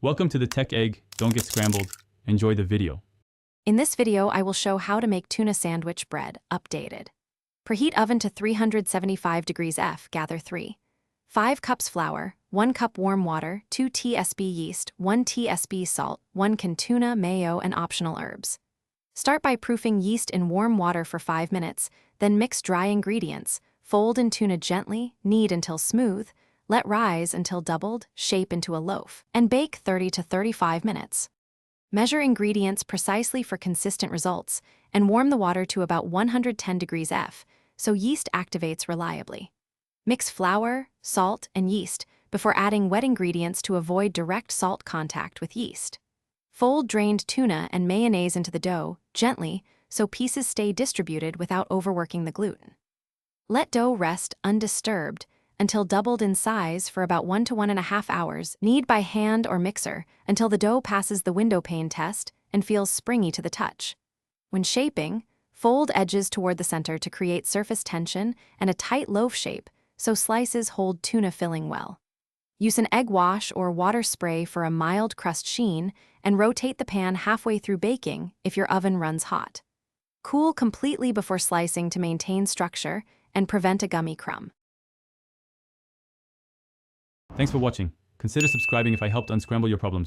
Welcome to the Tech Egg. Don't get scrambled. Enjoy the video. In this video, I will show how to make tuna sandwich bread, updated. Preheat oven to 375 degrees F, gather 5 cups flour, 1 cup warm water, 2 tsp yeast, 1 tsp salt, 1 can tuna, mayo, and optional herbs. Start by proofing yeast in warm water for 5 minutes, then mix dry ingredients, fold in tuna gently, knead until smooth, let rise until doubled, shape into a loaf, and bake 30 to 35 minutes. Measure ingredients precisely for consistent results, and warm the water to about 110 degrees F, so yeast activates reliably. Mix flour, salt, and yeast before adding wet ingredients to avoid direct salt contact with yeast. Fold drained tuna and mayonnaise into the dough, gently, so pieces stay distributed without overworking the gluten. Let dough rest undisturbed until doubled in size for about 1 to 1.5 hours. Knead by hand or mixer until the dough passes the window pane test and feels springy to the touch. When shaping, fold edges toward the center to create surface tension and a tight loaf shape so slices hold tuna filling well. Use an egg wash or water spray for a mild crust sheen and rotate the pan halfway through baking if your oven runs hot. Cool completely before slicing to maintain structure and prevent a gummy crumb. Thanks for watching. Consider subscribing if I helped unscramble your problems.